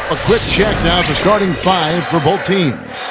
A quick check now at the starting five for both teams.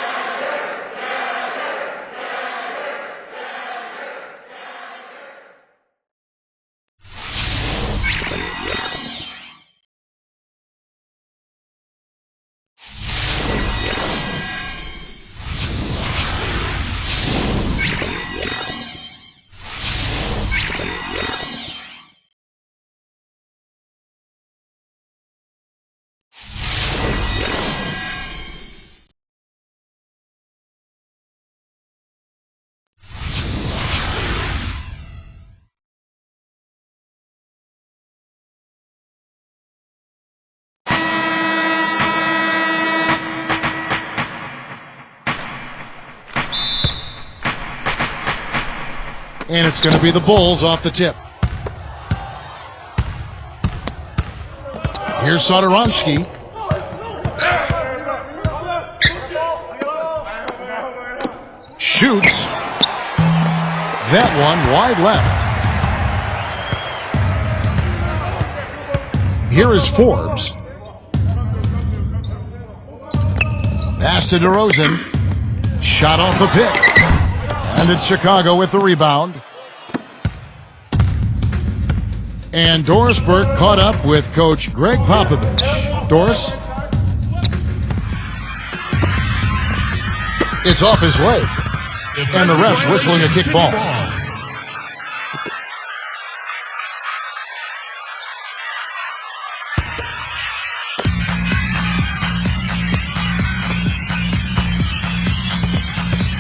And it's going to be the Bulls off the tip. Here's Satoransky. Shoots. That one wide left. Here is Forbes. Pass to DeRozan. Shot off the pick. And it's Chicago with the rebound. And Doris Burke caught up with Coach Greg Popovich. Doris? It's off his leg. And the ref's whistling a kick ball.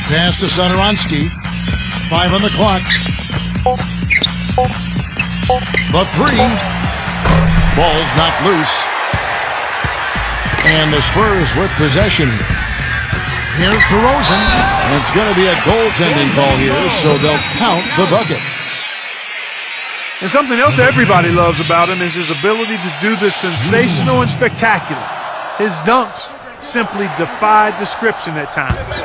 Pass to Satoransky. 5 on the clock. But 3. Ball's knocked loose. And the Spurs with possession. Here's DeRozan. And it's going to be a goaltending call here, so they'll count the bucket. And something else everybody loves about him is his ability to do this sensational and spectacular. His dunks simply defy description at times.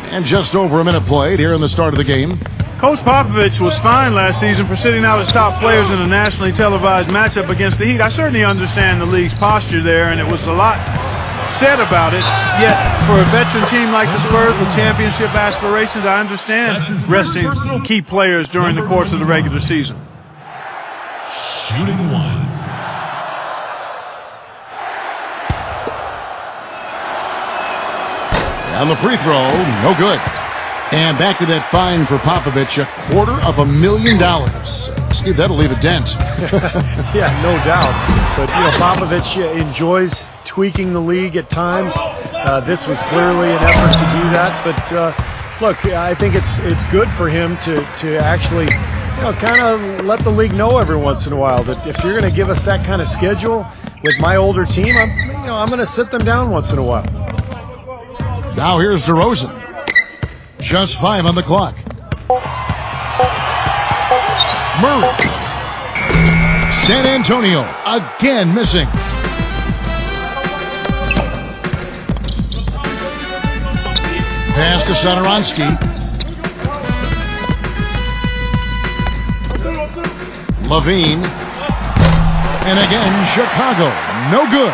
And just over a minute played here in the start of the game. Coach Popovich was fined last season for sitting out his top players in a nationally televised matchup against the Heat. I certainly understand the league's posture there, and it was a lot said about it. Yet, for a veteran team like the Spurs with championship aspirations, I understand resting key players during the course of the regular season. Shooting one. On the free throw, no good. And back to that fine for Popovich, $250,000. Steve, that'll leave a dent. Yeah, no doubt. But, Popovich enjoys tweaking the league at times. This was clearly an effort to do that. But, look, I think it's good for him to actually, kind of let the league know every once in a while that if you're going to give us that kind of schedule with my older team, I'm going to sit them down once in a while. Now here's DeRozan. Just 5 on the clock. Murray. San Antonio again missing. Pass to Satoransky. Levine. And again, Chicago. No good.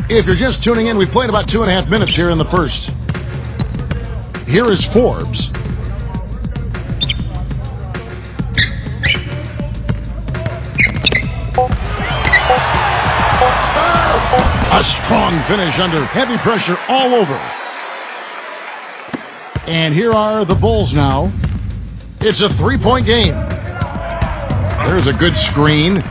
If you're just tuning in, we've played about 2.5 minutes here in the first. Here is Forbes. A strong finish under heavy pressure all over. And here are the Bulls now. It's a 3-point game. There's a good screen.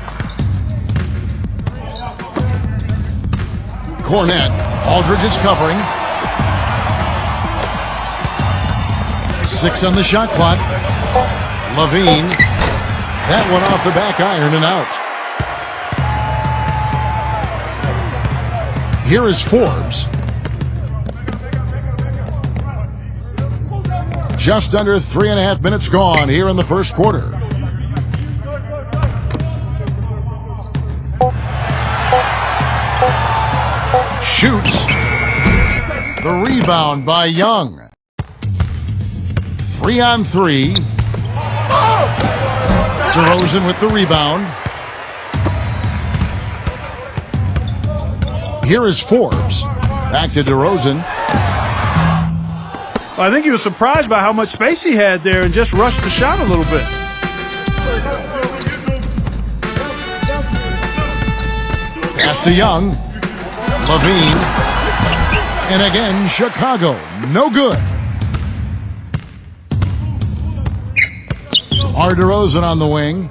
Cornette. Aldridge is covering. 6 on the shot clock. Levine. That one off the back iron and out. Here is Forbes. Just under 3.5 minutes gone here in the first quarter. Shoots. The rebound by Young. 3-on-3. DeRozan with the rebound. Here is Forbes. Back to DeRozan. I think he was surprised by how much space he had there and just rushed the shot a little bit. Pass to Young. Levine. And again, Chicago. No good. DeRozan on the wing.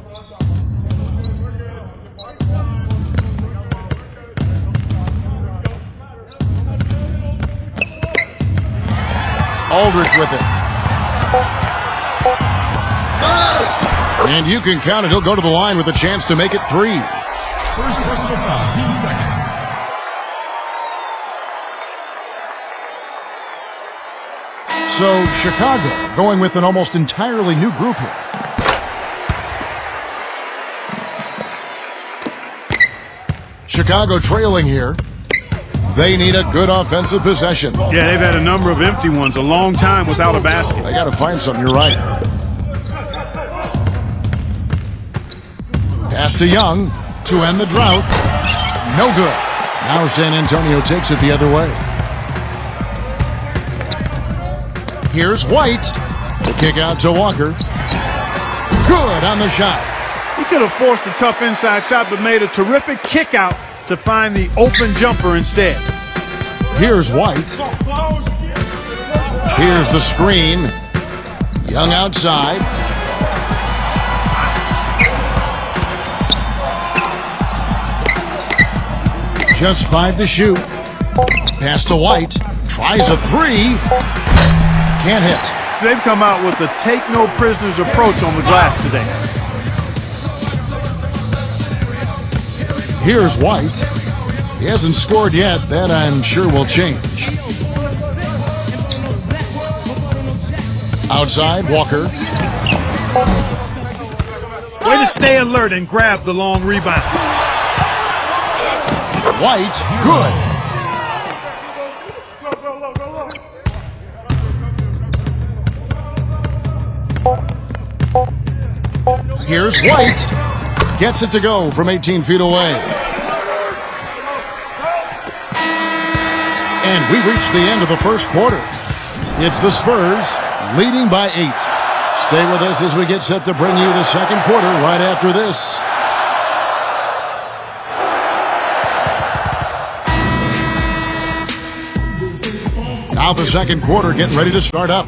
Aldridge with it. And you can count it. He'll go to the line with a chance to make it 3. First personal foul, team second. So Chicago going with an almost entirely new group here. Chicago trailing here. They need a good offensive possession. Yeah, they've had a number of empty ones, a long time without a basket. They got to find something, you're right. Pass to Young to end the drought. No good. Now San Antonio takes it the other way. Here's White. The kick out to Walker. Good on the shot. He could have forced a tough inside shot, but made a terrific kick out to find the open jumper instead. Here's White. Here's the screen. Young outside. Just 5 to shoot. Pass to White. Tries a 3. Can't hit. They've come out with a take no prisoners approach on the glass today. Here's White. He hasn't scored yet. That I'm sure will change. Outside, Walker. Way to stay alert and grab the long rebound. White, good. Here's White. Gets it to go from 18 feet away. And we reach the end of the first quarter. It's the Spurs leading by 8. Stay with us as we get set to bring you the second quarter right after this. Now the second quarter getting ready to start up.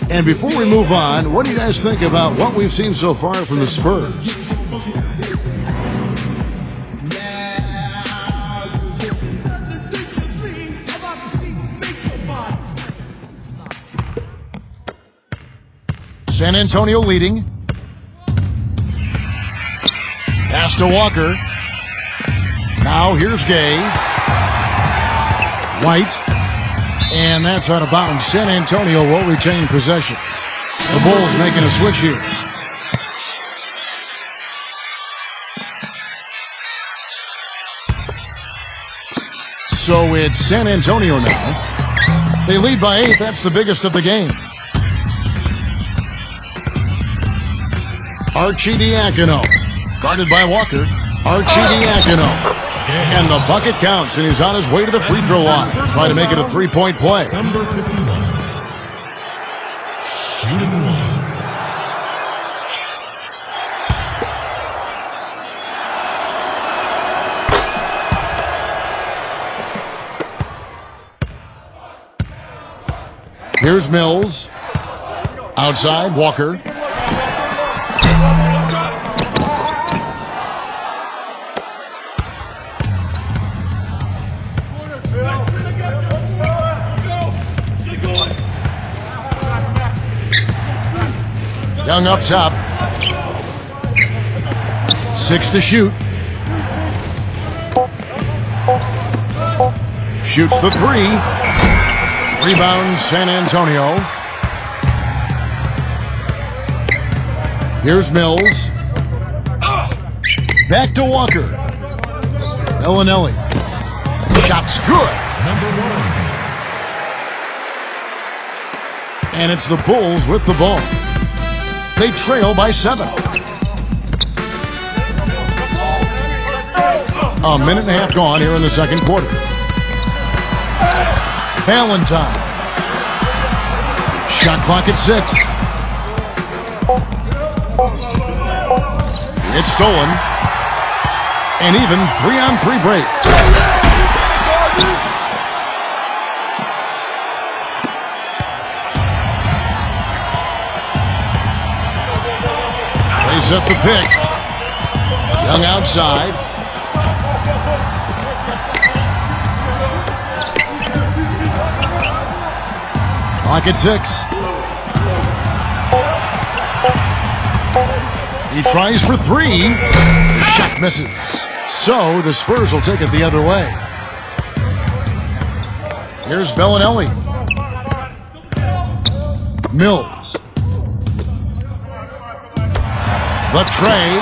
And before we move on, what do you guys think about what we've seen so far from the Spurs? San Antonio leading. Pass to Walker. Now here's Gay. White. And that's out of bounds. San Antonio will retain possession. The Bulls making a switch here. So it's San Antonio now. They lead by 8. That's the biggest of the game. Arcidiacono. Guarded by Walker. Arcidiacono. And the bucket counts, and he's on his way to the free throw line. Trying to make it a 3-point play. Number 51. Shooting 1. Here's Mills. Outside, Walker. Young up top. 6 to shoot. Shoots the 3. Rebounds San Antonio. Here's Mills. Back to Walker. Bellinelli. Shot's good. Number 1. And it's the Bulls with the ball. They trail by 7. A minute and a half gone here in the second quarter. Valentine. Shot clock at 6. It's stolen. An even 3-on-3 break. They set the pick. Young outside. Clock at 6. He tries for 3. The shot misses. So the Spurs will take it the other way. Here's Bellinelli. Mills. The tray.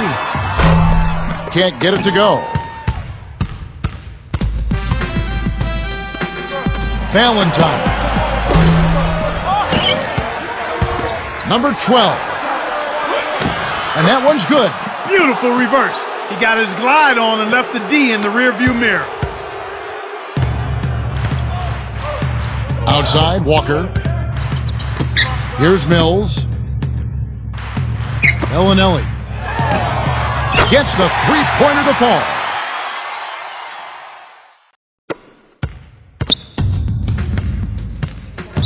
Can't get it to go. Valentine. Number 12. And that one's good. Beautiful reverse. He got his glide on and left the D in the rearview mirror. Outside, Walker. Here's Mills. Bellinelli gets the three-pointer to fall.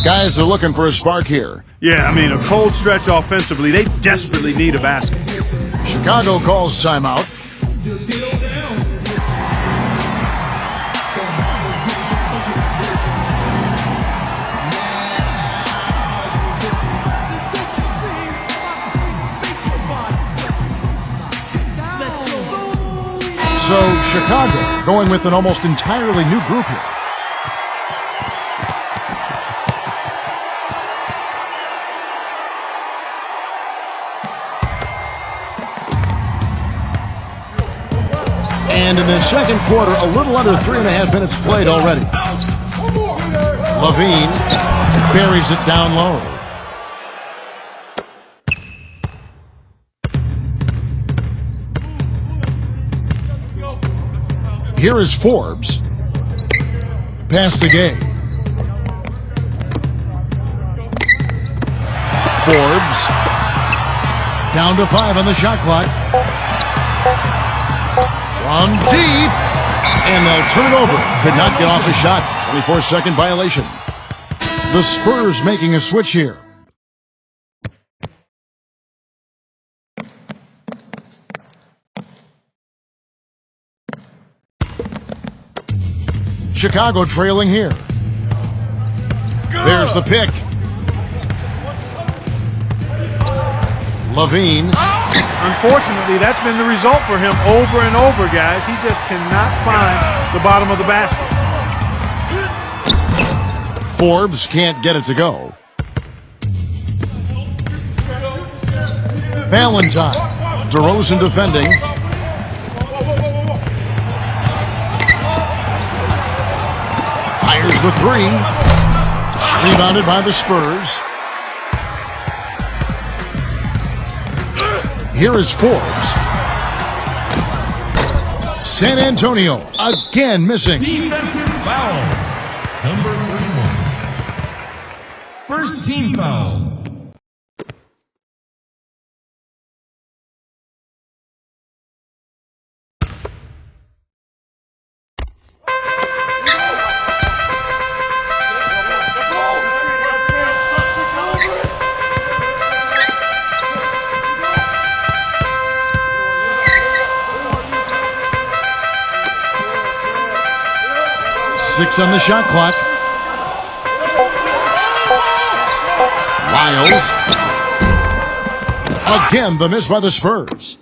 Guys are looking for a spark here. Yeah, I mean, a cold stretch offensively. They desperately need a basket. Chicago calls timeout. So Chicago going with an almost entirely new group here. And in the second quarter, a little under 3.5 minutes played already. Levine buries it down low. Here is Forbes. Pass to Gay. Forbes. Down to 5 on the shot clock. From deep. And they'll turn it over. Could not get off a shot. 24-second violation. The Spurs making a switch here. Chicago trailing here. There's the pick. Levine. Unfortunately, that's been the result for him over and over, guys. He just cannot find the bottom of the basket. Forbes can't get it to go. Valentine. DeRozan defending. Fires the 3. Rebounded by the Spurs. Here is Forbes. San Antonio again missing. Defensive foul. Number 31. First team foul. Six on the shot clock. Lyles. Again, the miss by the Spurs.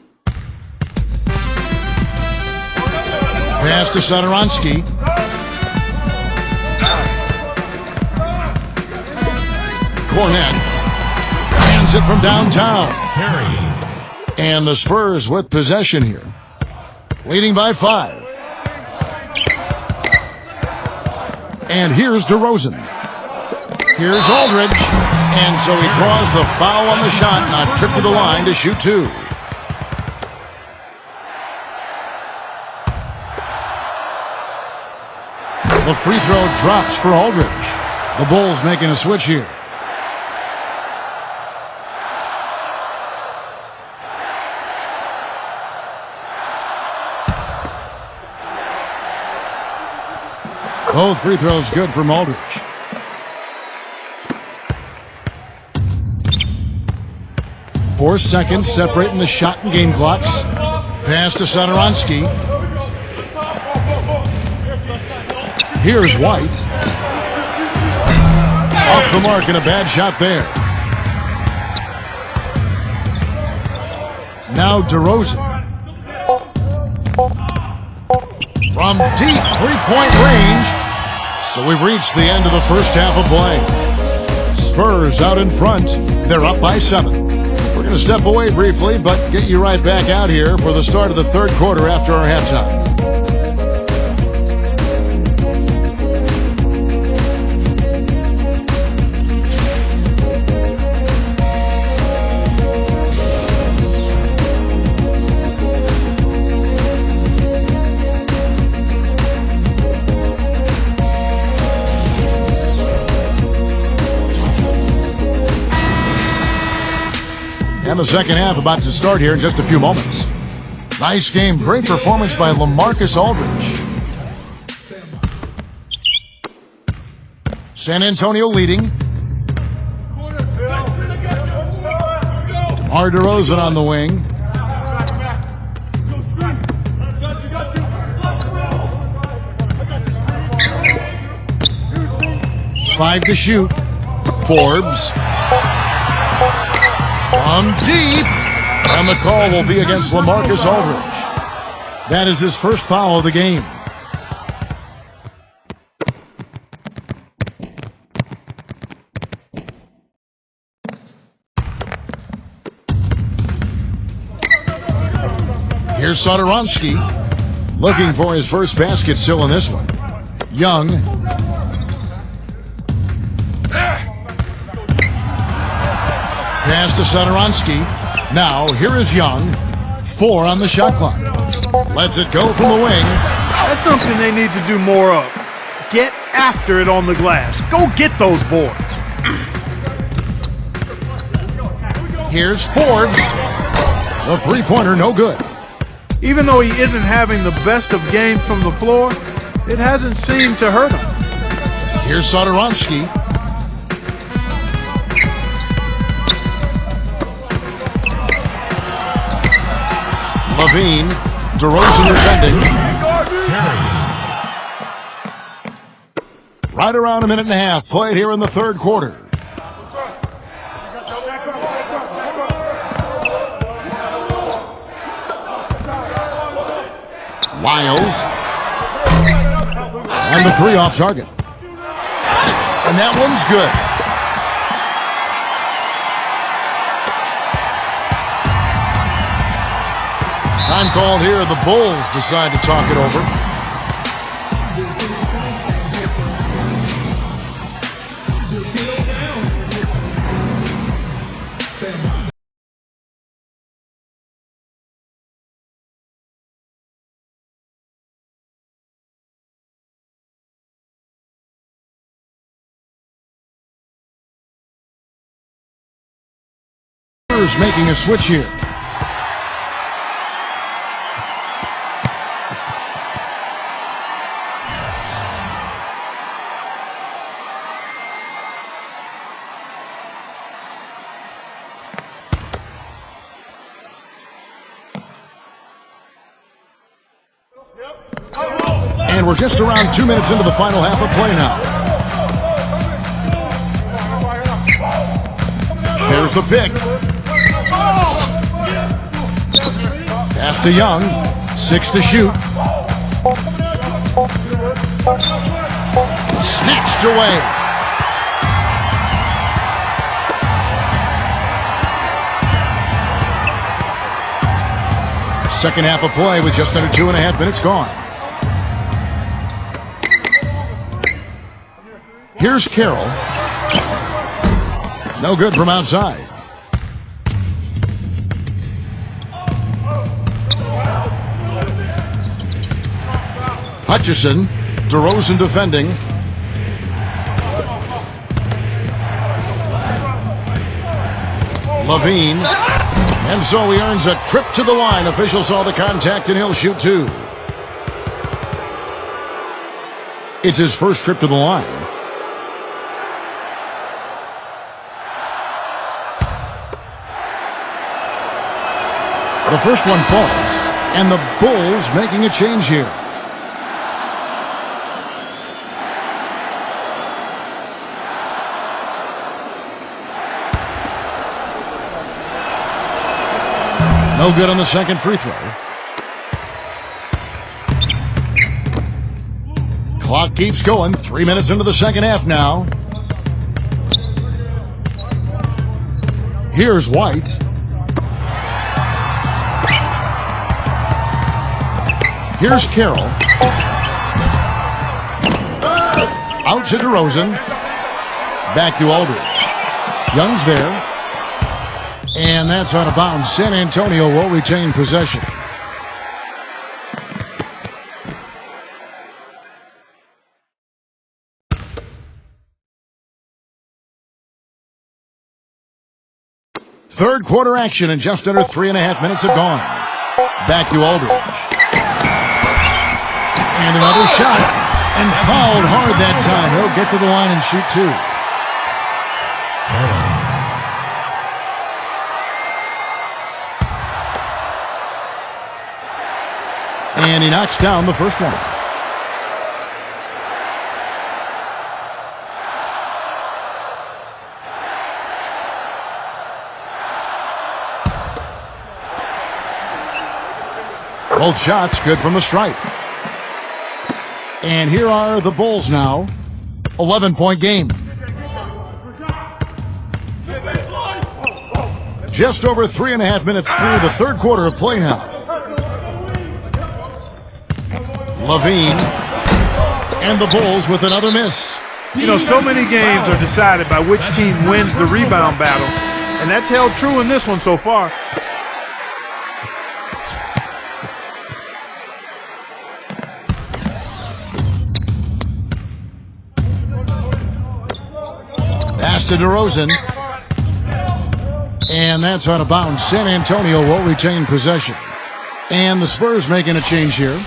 Pass to Satoransky. Cornette hands it from downtown. Carey. And the Spurs with possession here. Leading by 5. And here's DeRozan. Here's Aldridge. And so he draws the foul on the shot, not tripped to the line to shoot two. The free throw drops for Aldridge. The Bulls making a switch here. Both free throws good from Aldridge. Four seconds separating the shot and game clocks. Pass to Satoransky. Here's White. Off the mark and a bad shot there. Now DeRozan. From deep three-point range. So we've reached the end of the first half of play. Spurs out in front. They're up by 7. We're going to step away briefly, but get you right back out here for the start of the third quarter after our halftime. And the second half about to start here in just a few moments. Nice game. Great performance by LaMarcus Aldridge. San Antonio leading. DeMar DeRozan on the wing. Five to shoot. Forbes. From deep, and the call will be against LaMarcus Aldridge. That is his first foul of the game. Here's Satoransky, looking for his first basket still in this one. Young. Pass to Satoransky. Now, here is Young. 4 on the shot clock. Lets it go from the wing. That's something they need to do more of. Get after it on the glass. Go get those boards. Here's Forbes. The three-pointer, no good. Even though he isn't having the best of games from the floor, it hasn't seemed to hurt him. Here's Satoransky. Levine, DeRozan defending. Right around a minute and a half played here in the third quarter. Lyles. And the three off target. And that one's good. Time called here. The Bulls decide to talk it over. Spurs making a switch here. And we're just around 2 minutes into the final half of play now. There's the pick. Pass to Young. 6 to shoot. Snatched away. Second half of play with just under 2.5 minutes gone. Here's Carroll. No good from outside. Hutchison, DeRozan defending. Levine. And so he earns a trip to the line. Official saw the contact and he'll shoot two. It's his first trip to the line. The first one falls. And the Bulls making a change here. No good on the second free throw. Clock keeps going. 3 minutes into the second half now. Here's White. Here's Carroll. Out to DeRozan. Back to Aldridge. Young's there. And that's out of bounds. San Antonio will retain possession. Third quarter action and just under 3.5 minutes have gone. Back to Aldridge. And another shot. And fouled hard that time. He'll get to the line and shoot two. And he knocks down the first one. Both shots good from the stripe. And here are the Bulls now. 11-point game. Just over 3.5 minutes through the third quarter of play now. Levine and the Bulls with another miss. You know, so many games are decided by which team wins the rebound battle, and that's held true in this one so far. Pass to DeRozan. And that's out of bounds. San Antonio will retain possession. And the Spurs making a change here.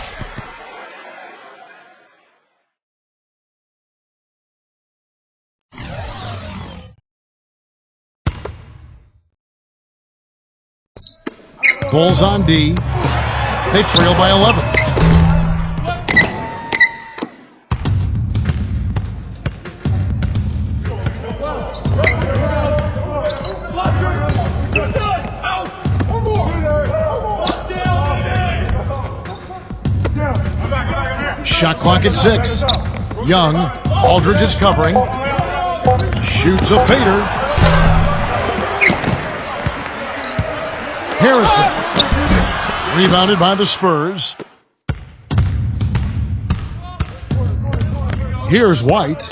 Bulls on D. They trail by 11. Shot clock at 6. Young. Aldridge is covering. Shoots a fader. Harrison. Rebounded by the Spurs. Here's White.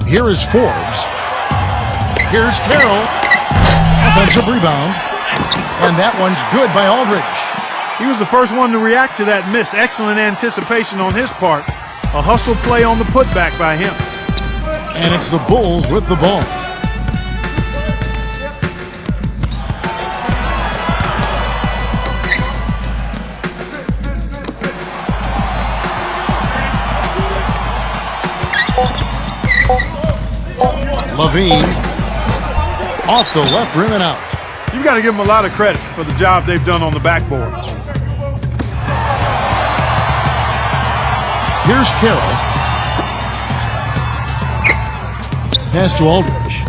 Here is Forbes. Here's Carroll. Offensive rebound. And that one's good by Aldridge. He was the first one to react to that miss. Excellent anticipation on his part. A hustle play on the putback by him. And it's the Bulls with the ball. Levine off the left rim and out. You've got to give them a lot of credit for the job they've done on the backboards. Here's Carroll. Pass to Aldridge.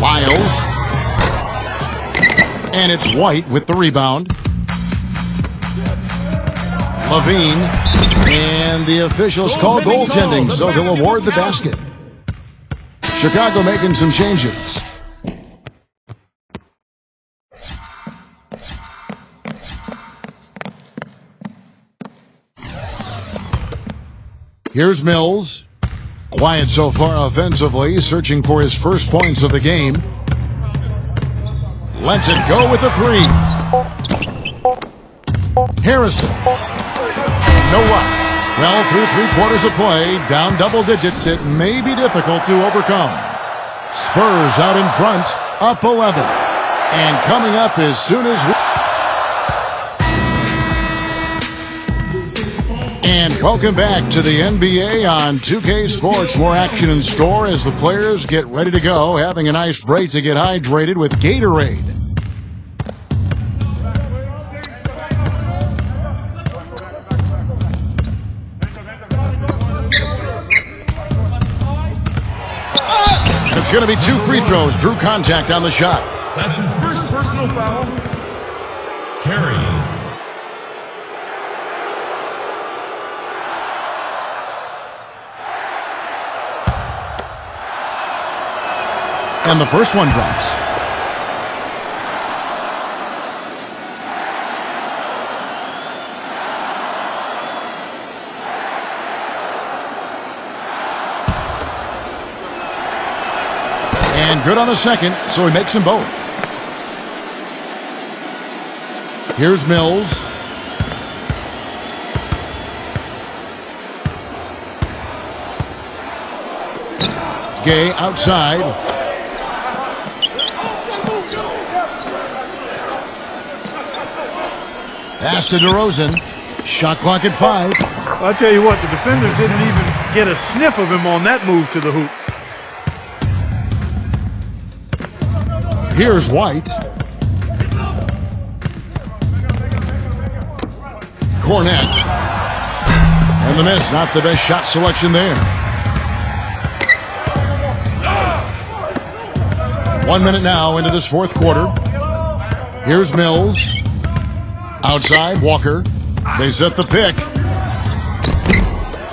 Lyles. And it's White with the rebound. Levine. And the officials call goaltending, so they'll award the basket. Chicago making some changes. Here's Mills. Quiet so far offensively, searching for his first points of the game. Lets it go with a three. Harrison. No luck. Well, through 3/4 of play, down double digits, it may be difficult to overcome. Spurs out in front, up 11. And coming up as soon as And welcome back to the NBA on 2K Sports. More action in store as the players get ready to go, having a nice break to get hydrated with Gatorade. It's going to be 2 free throws. Drew contact on the shot. That's his first personal foul. Carry. And the first one drops. And good on the second, so he makes them both. Here's Mills. Gay outside. Pass to DeRozan. Shot clock at 5. I'll tell you what, the defenders didn't even get a sniff of him on that move to the hoop. Here's White. Cornette. And the miss, not the best shot selection there. 1 minute now into this fourth quarter. Here's Mills. Outside, Walker. They set the pick.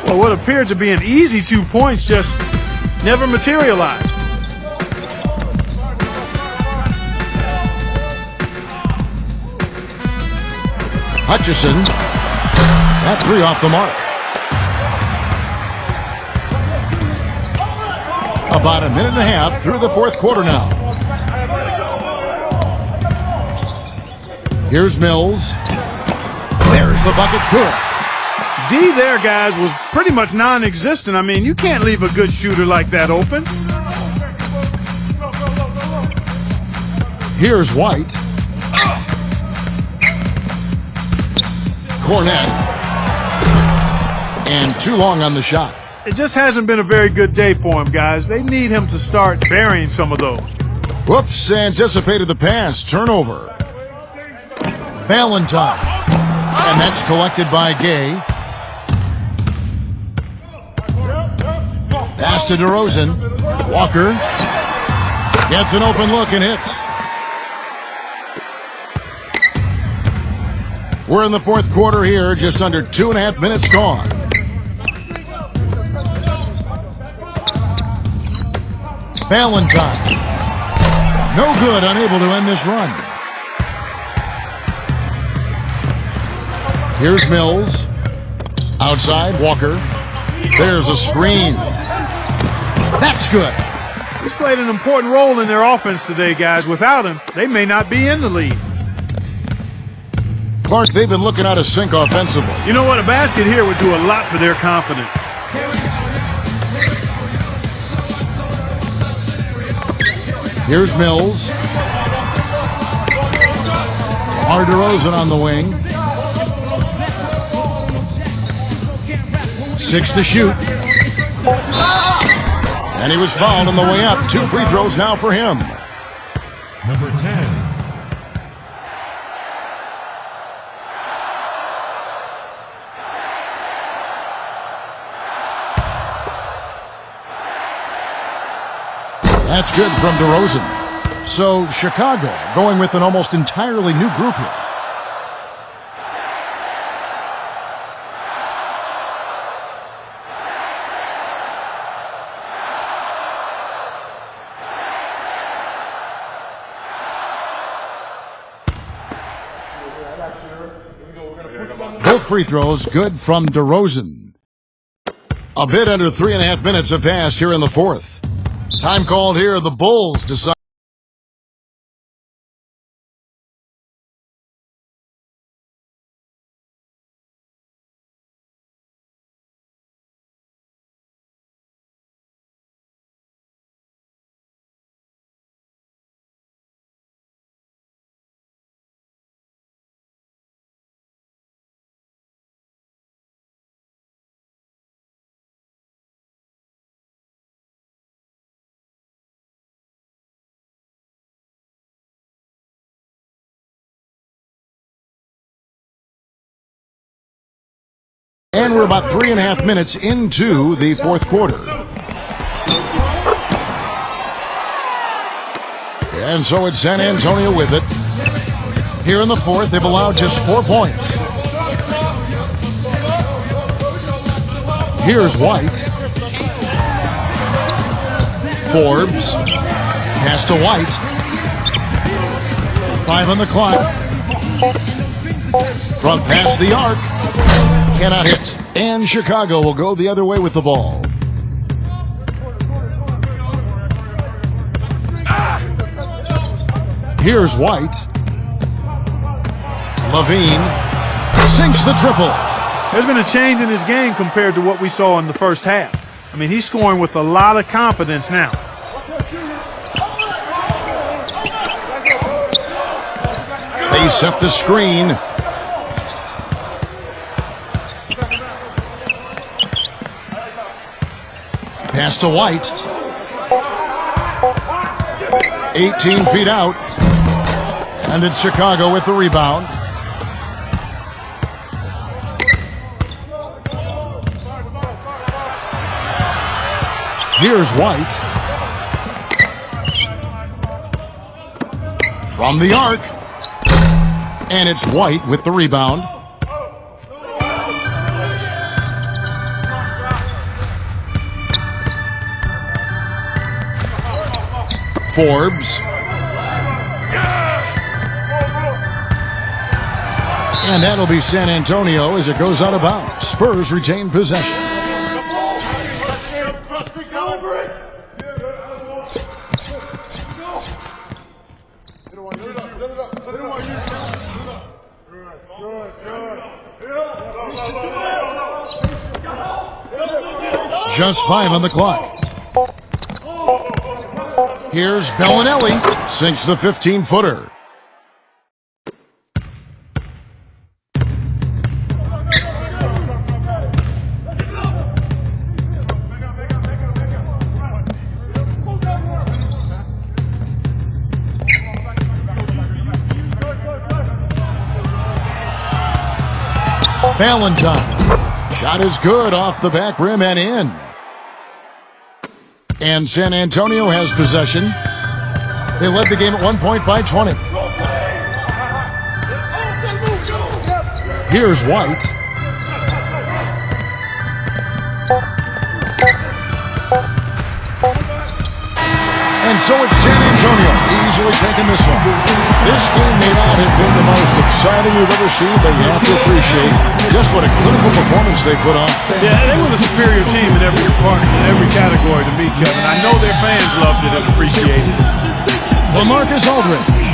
Well, what appeared to be an easy 2 points just never materialized. Hutchison. That 3 off the mark. About a minute and a half through the fourth quarter now. Here's Mills. There's the bucket. Good. D there, guys, was pretty much non-existent. I mean, you can't leave a good shooter like that open. Here's White. Cornette. And too long on the shot. It just hasn't been a very good day for him, guys. They need him to start burying some of those. Whoops, anticipated the pass. Turnover. Valentine. And that's collected by Gay. Pass to DeRozan. Walker gets an open look and hits. We're in the fourth quarter here, just under 2.5 minutes gone. Valentine. No good, unable to end this run. Here's Mills. Outside, Walker. There's a screen. That's good. He's played an important role in their offense today, guys. Without him, they may not be in the lead. Clark, they've been looking out of sync offensively. You know what? A basket here would do a lot for their confidence. Here's Mills. DeRozan on the wing. 6 to shoot. And he was fouled on the way up. 2 free throws now for him. Number 10. That's good from DeRozan. So Chicago going with an almost entirely new group here. Both free throws good from DeRozan. A bit under 3.5 minutes have passed here in the fourth. Time called here. The Bulls decide. And we're about 3.5 minutes into the fourth quarter. And so it's San Antonio with it. Here in the fourth, they've allowed just 4 points. Here's White. Forbes. Pass to White. 5 on the clock. Front pass the arc. Cannot hit. And Chicago will go the other way with the ball. Here's White. Levine sinks the triple. There's been a change in his game compared to what we saw in the first half. I mean, he's scoring with a lot of confidence now. They set the screen. Pass to White. 18 feet out. And it's Chicago with the rebound. Here's White. From the arc. And it's White with the rebound. Forbes. And that'll be San Antonio as it goes out of bounds. Spurs retain possession. Just 5 on the clock. Here's Bellinelli, sinks the 15-footer. Valentine, shot is good off the back rim and in. And San Antonio has possession. They led the game at 1 point by 20. Here's White. And so it's San Antonio easily taking this one. This game may not have been the most exciting you've ever seen, but you have to appreciate just what a clinical performance they put on. Yeah, they were the superior team in every department, in every category to me, Kevin. I know their fans loved it and appreciated it. LaMarcus Aldridge